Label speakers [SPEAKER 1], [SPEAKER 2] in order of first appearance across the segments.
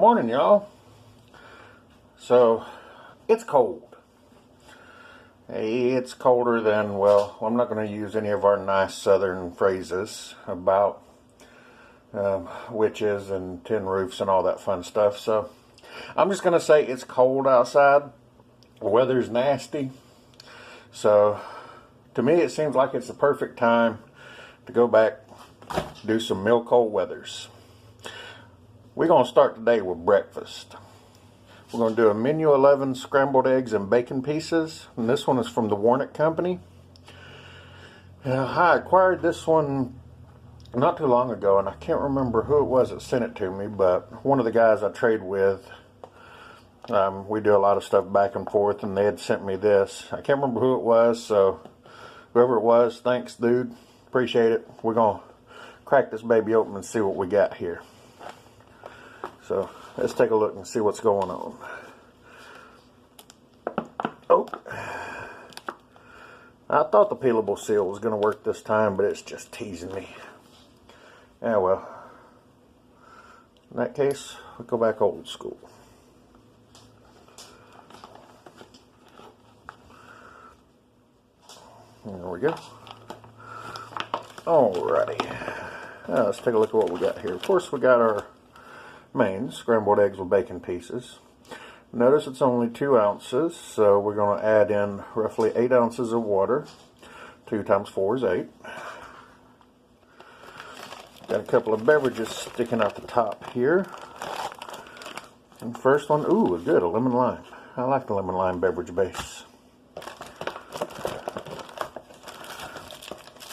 [SPEAKER 1] Morning, y'all. So, it's cold. It's colder than, well, I'm not going to use any of our nice southern phrases about witches and tin roofs and all that fun stuff. So, I'm just going to say it's cold outside. The weather's nasty. So, to me, it seems like it's the perfect time to go back, do some milk cold weathers. We're going to start today with breakfast. We're going to do a Menu 11 scrambled eggs and bacon pieces. And this one is from the Warnock Company. I acquired this one not too long ago, and I can't remember who it was that sent it to me, but one of the guys I trade with, we do a lot of stuff back and forth, and they had sent me this. I can't remember who it was, so whoever it was, thanks, dude. Appreciate it. We're going to crack this baby open and see what we got here. So let's take a look and see what's going on. Oh, I thought the peelable seal was going to work this time, but it's just teasing me. Yeah, well, in that case, we'll go back old school. There we go. Alrighty. Now let's take a look at what we got here. Of course, we got our main scrambled eggs with bacon pieces. Notice it's only 2 ounces, so we're going to add in roughly 8 ounces of water. 2 times 4 is 8. Got a couple of beverages sticking out the top here. And the first one, ooh, good, a lemon lime. I like the lemon lime beverage base.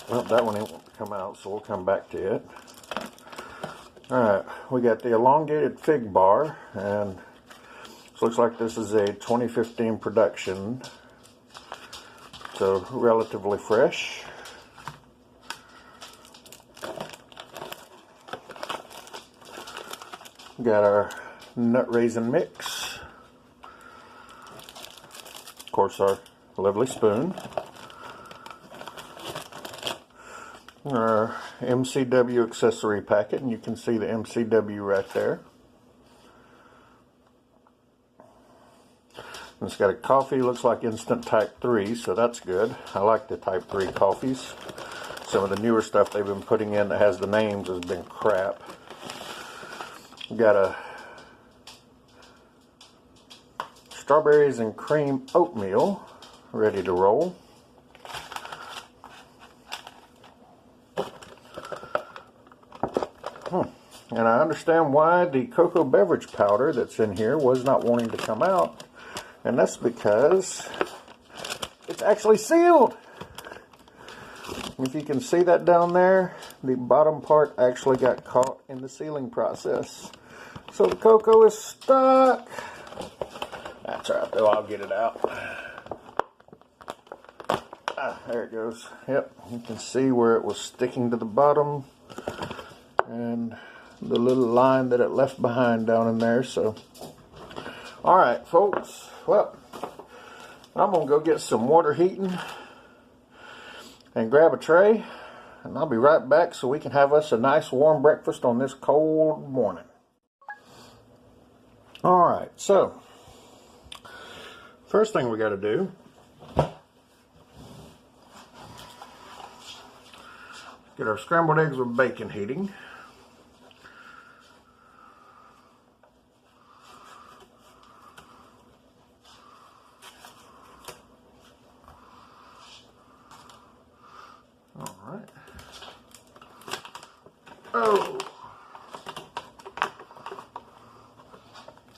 [SPEAKER 1] Well, that one won't come out, so we'll come back to it. Alright, we got the elongated fig bar, and it looks like this is a 2015 production, so relatively fresh. Got our nut raisin mix, of course our lovely spoon, our MCW accessory packet, and you can see the MCW right there. And it's got a coffee, looks like instant type 3, so that's good. I like the type 3 coffees. Some of the newer stuff they've been putting in that has the names has been crap. Got a strawberries and cream oatmeal ready to roll. And I understand why the cocoa beverage powder that's in here was not wanting to come out. And that's because it's actually sealed. If you can see that down there, the bottom part actually got caught in the sealing process. So the cocoa is stuck. That's all right though, I'll get it out. There it goes. Yep, you can see where it was sticking to the bottom. And the little line that it left behind down in there. So, alright folks, well, I'm going to go get some water heating and grab a tray, and I'll be right back so we can have us a nice warm breakfast on this cold morning. Alright, so first thing we got to do, get our scrambled eggs with bacon heating. Alright. Oh!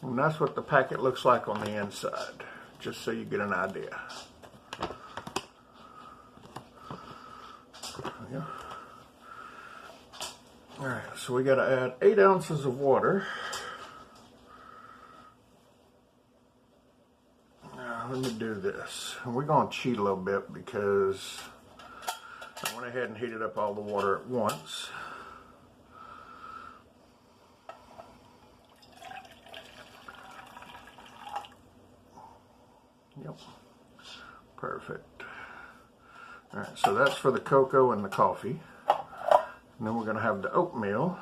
[SPEAKER 1] And that's what the packet looks like on the inside, just so you get an idea. There we go. Alright, so we got to add 8 ounces of water. Now, let me do this. And we're going to cheat a little bit because I went ahead and heated up all the water at once. Yep. Perfect. Alright, so that's for the cocoa and the coffee. And then we're going to have the oatmeal.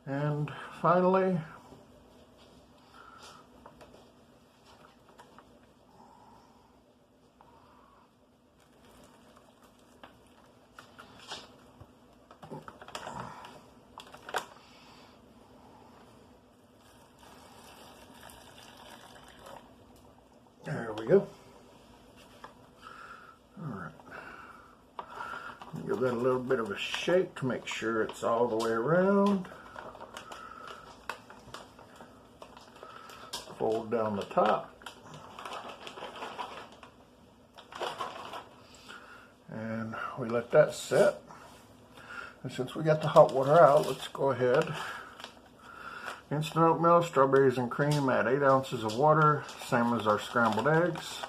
[SPEAKER 1] And finally, there we go. All right. Give that a little bit of a shake to make sure it's all the way around. Fold down the top. And we let that set. And since we got the hot water out, let's go ahead. Instant oatmeal, strawberries and cream, add 8 ounces of water, same as our scrambled eggs.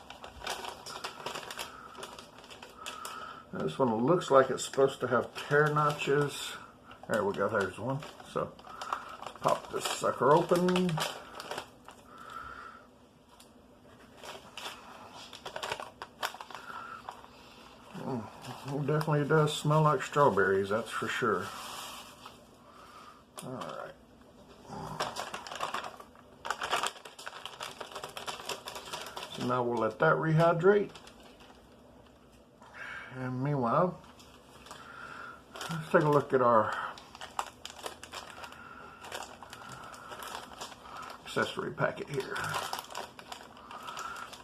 [SPEAKER 1] This one looks like it's supposed to have tear notches. There we go, there's one. So pop this sucker open. It definitely does smell like strawberries, that's for sure. Alright. So now we'll let that rehydrate. And meanwhile, let's take a look at our accessory packet here.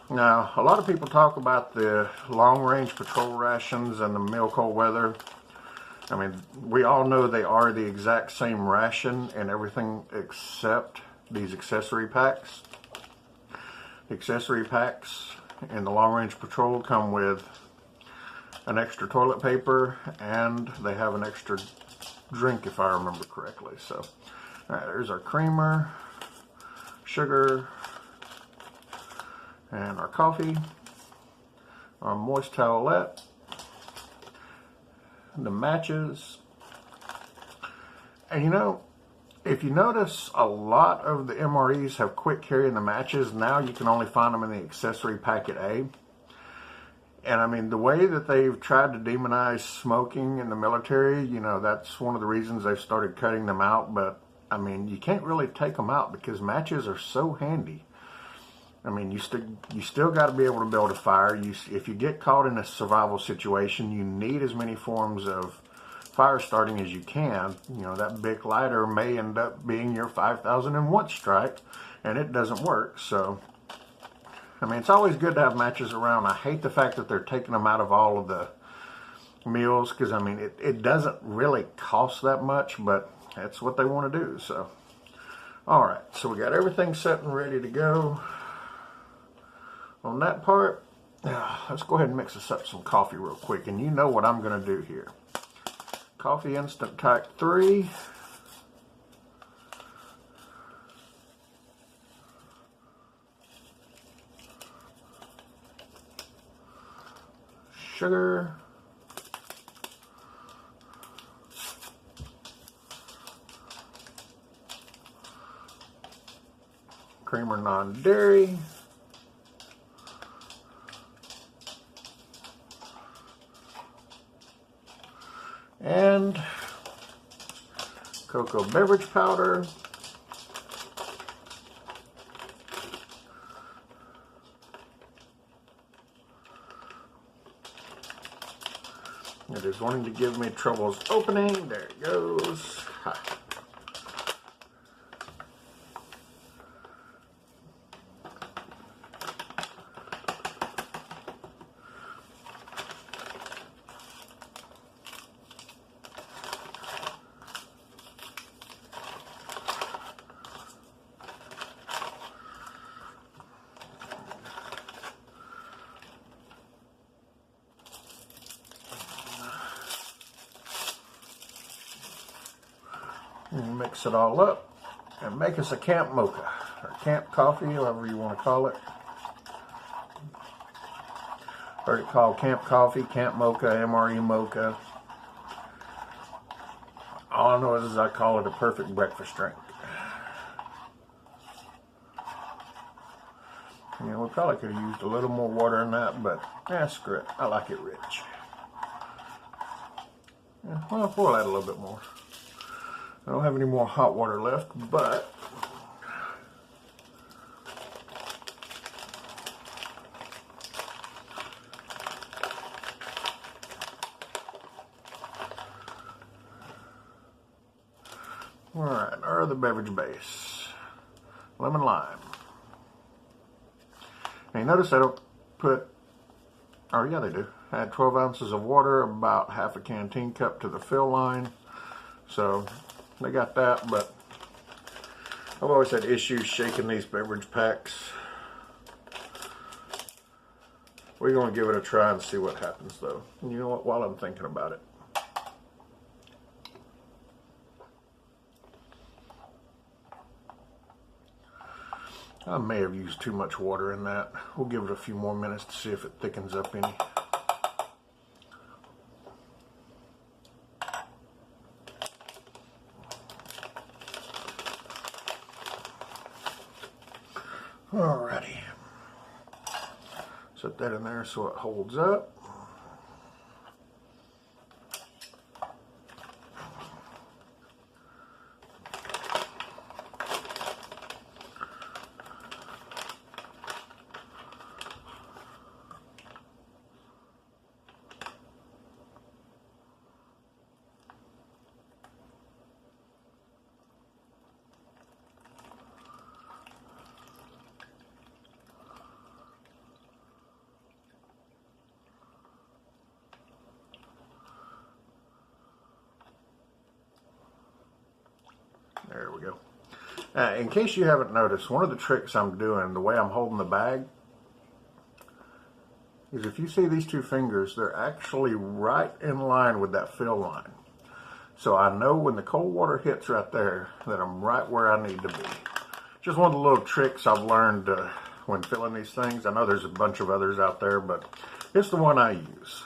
[SPEAKER 1] Now, a lot of people talk about the long-range patrol rations and the meal cold weather. I mean, we all know they are the exact same ration and everything except these accessory packs. The accessory packs in the long-range patrol come with an extra toilet paper and they have an extra drink, if I remember correctly. So, all right, there's our creamer, sugar, and our coffee, our moist towelette, the matches. And you know, if you notice, a lot of the MREs have quit carrying the matches. Now you can only find them in the accessory packet A. And I mean, the way that they've tried to demonize smoking in the military, you know, that's one of the reasons they've started cutting them out. But I mean, you can't really take them out because matches are so handy. I mean, you still got to be able to build a fire. If you get caught in a survival situation, you need as many forms of fire starting as you can. You know, that big lighter may end up being your 5001 strike, and it doesn't work. So, I mean, it's always good to have matches around. I hate the fact that they're taking them out of all of the meals because, I mean, it doesn't really cost that much, but that's what they want to do. So, all right. So we got everything set and ready to go. On that part, let's go ahead and mix us up some coffee real quick. And you know what I'm going to do here. Coffee Instant Type 3. Sugar. Creamer non-dairy. And cocoa beverage powder. It is wanting to give me troubles opening. There it goes. Ha. And mix it all up and make us a camp mocha or camp coffee, however you want to call it. Heard it called camp coffee, camp mocha, MRE mocha. All I know is I call it a perfect breakfast drink. You know, we probably could have used a little more water in that, but screw it. I like it rich. Yeah, well, we'll add a little bit more. I don't have any more hot water left, but all right, our other beverage base, lemon lime. Now you notice I don't put, oh yeah they do. I add 12 ounces of water, about half a canteen cup to the fill line. So they got that, but I've always had issues shaking these beverage packs. We're going to give it a try and see what happens though. And you know what, while I'm thinking about it. I may have used too much water in that. We'll give it a few more minutes to see if it thickens up any. Alrighty. Set that in there so it holds up. There we go. In case you haven't noticed, one of the tricks I'm doing, the way I'm holding the bag, is if you see these two fingers, they're actually right in line with that fill line. So I know when the cold water hits right there that I'm right where I need to be. Just one of the little tricks I've learned when filling these things. I know there's a bunch of others out there, but it's the one I use.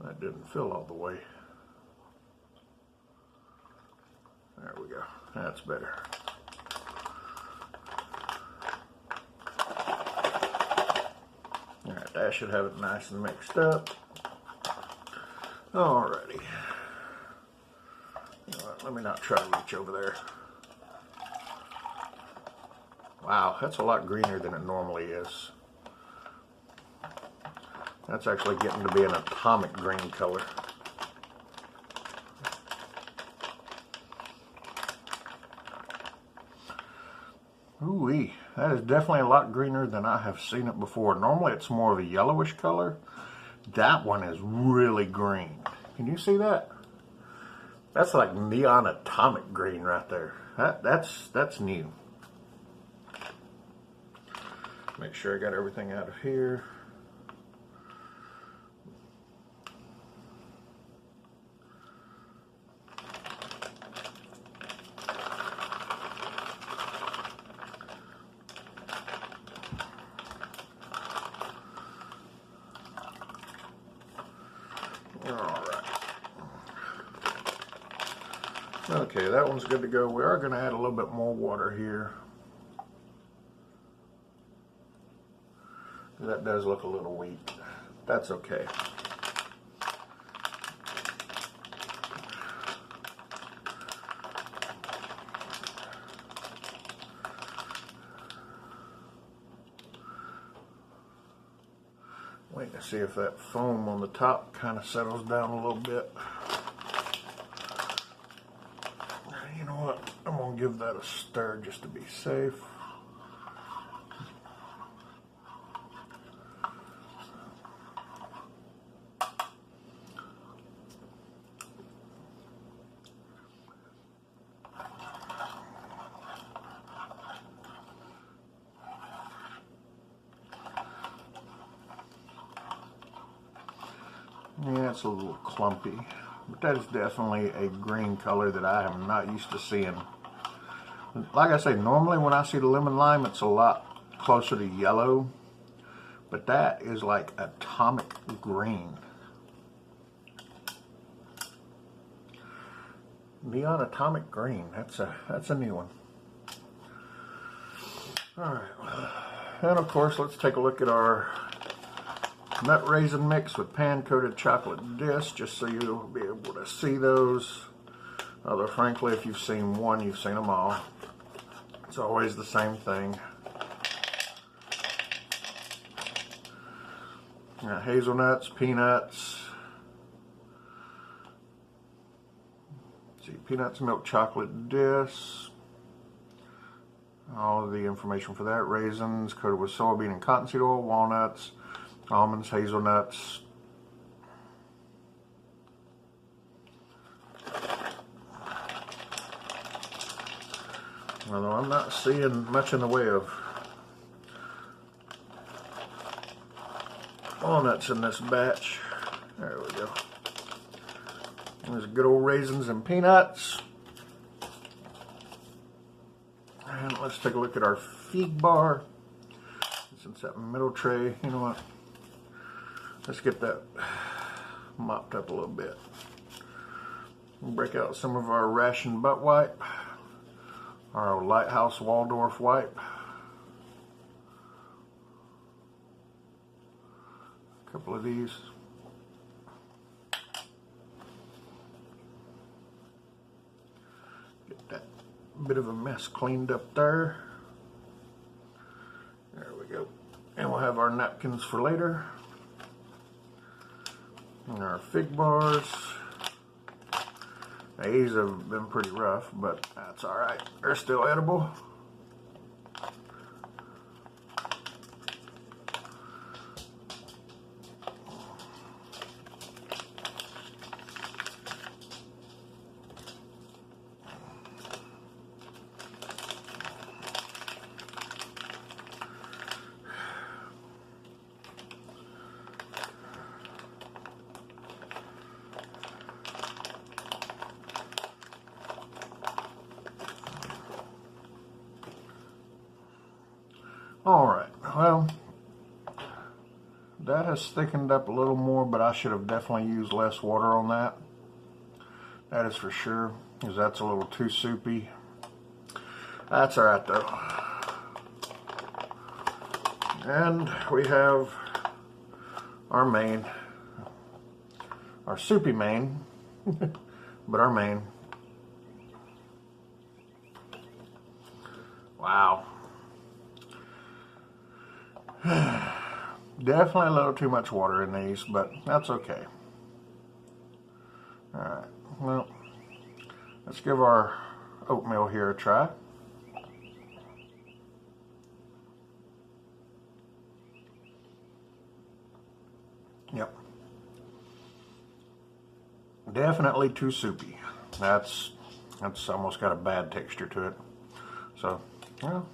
[SPEAKER 1] That didn't fill all the way. There we go. That's better. Alright, that should have it nice and mixed up. Alrighty. You know what, let me not try to reach over there. Wow, that's a lot greener than it normally is. That's actually getting to be an atomic green color. Ooh-wee, that is definitely a lot greener than I have seen it before. Normally it's more of a yellowish color. That one is really green. Can you see that? That's like neon atomic green right there. That's new. Make sure I got everything out of here. Okay, that one's good to go. We are going to add a little bit more water here. That does look a little weak. That's okay. Wait to see if that foam on the top kind of settles down a little bit. You know what? I'm going to give that a stir just to be safe. Yeah, it's a little clumpy, but that is definitely a green color that I am not used to seeing. Like I say, normally when I see the lemon lime, it's a lot closer to yellow, but that is like atomic green. Neon atomic green. That's a new one. All right, and of course, let's take a look at our nut raisin mix with pan-coated chocolate disc, just so you'll be able to see those. Although frankly, if you've seen one, you've seen them all. It's always the same thing. Got hazelnuts, peanuts. See, peanuts, milk chocolate disc. All of the information for that. Raisins coated with soybean and cottonseed oil, walnuts, almonds, hazelnuts. Although I'm not seeing much in the way of walnuts in this batch. There we go. There's good old raisins and peanuts. And let's take a look at our fig bar. Since that middle tray, you know what? Let's get that mopped up a little bit. Break out some of our ration butt wipe, our Lighthouse Waldorf wipe, a couple of these. Get that bit of a mess cleaned up there. There we go. And we'll have our napkins for later. And our fig bars. These have been pretty rough, but that's alright. They're still edible. Alright, well, that has thickened up a little more, but I should have definitely used less water on that. That is for sure, because that's a little too soupy. That's alright though. And we have our main, our soupy main, but our main. Wow. Definitely a little too much water in these, but that's okay. Alright, well, let's give our oatmeal here a try. Yep. Definitely too soupy. That's almost got a bad texture to it. So, well,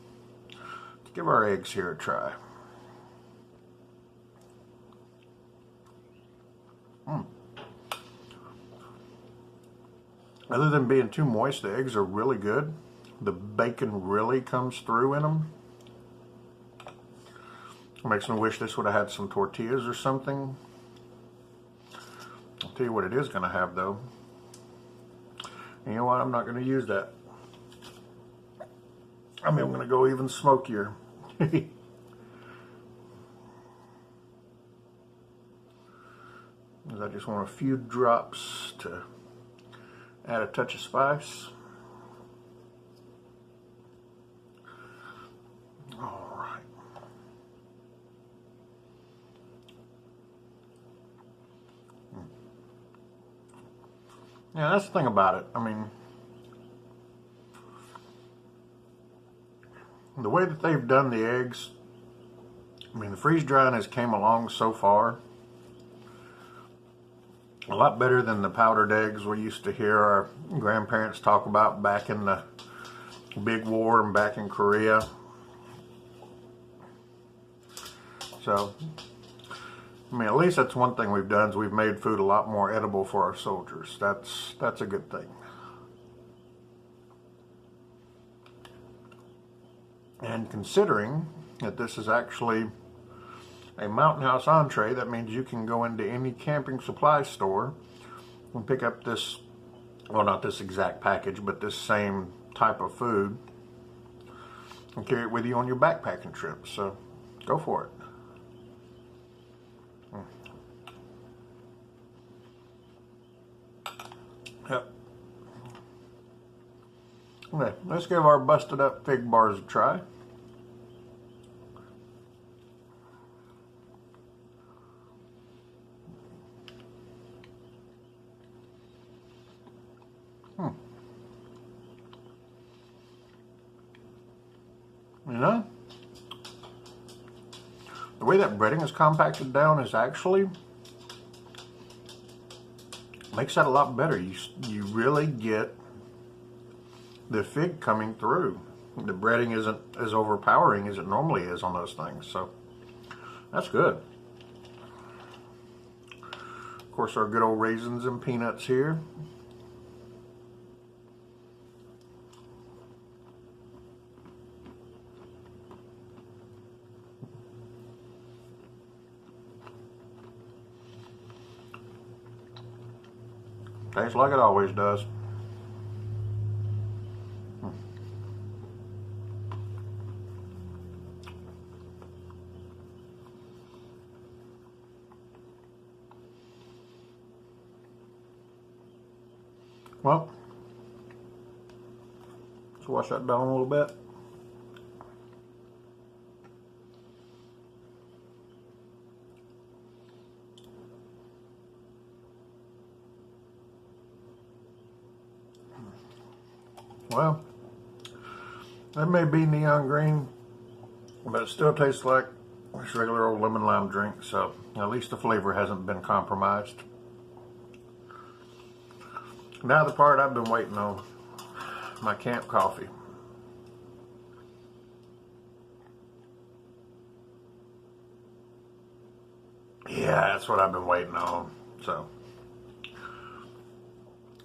[SPEAKER 1] let's give our eggs here a try. Other than being too moist, the eggs are really good. The bacon really comes through in them. It makes me wish this would have had some tortillas or something. I'll tell you what it is going to have though. And you know what? I'm not going to use that. I mean, I'm going to go even smokier. I just want a few drops to add a touch of spice. All right. Yeah, that's the thing about it. I mean, the way that they've done the eggs, I mean, the freeze drying has came along so far. A lot better than the powdered eggs we used to hear our grandparents talk about back in the big war and back in Korea. So, I mean, at least that's one thing we've done is we've made food a lot more edible for our soldiers. That's a good thing. And considering that this is actually a Mountain House entree, that means you can go into any camping supply store and pick up this, well, not this exact package, but this same type of food and carry it with you on your backpacking trips. So go for it. Yep. Okay, let's give our busted up fig bars a try. You know, the way that breading is compacted down is actually makes that a lot better. You really get the fig coming through. The breading isn't as overpowering as it normally is on those things, so that's good. Of course, our good old raisins and peanuts here. Tastes like it always does. Well, let's wash that down a little bit. Well, that may be neon green, but it still tastes like this regular old lemon lime drink, so at least the flavor hasn't been compromised. Now the part I've been waiting on, my camp coffee. Yeah, that's what I've been waiting on. So,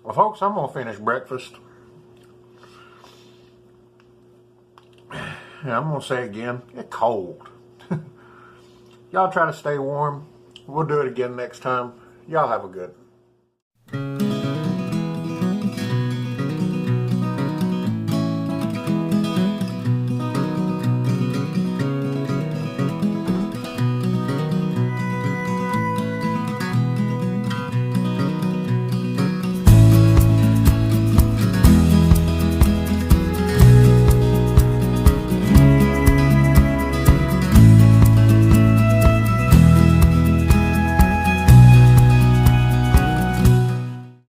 [SPEAKER 1] well, folks, I'm gonna finish breakfast. Yeah, I'm gonna say again, it's cold. Y'all try to stay warm. We'll do it again next time. Y'all have a good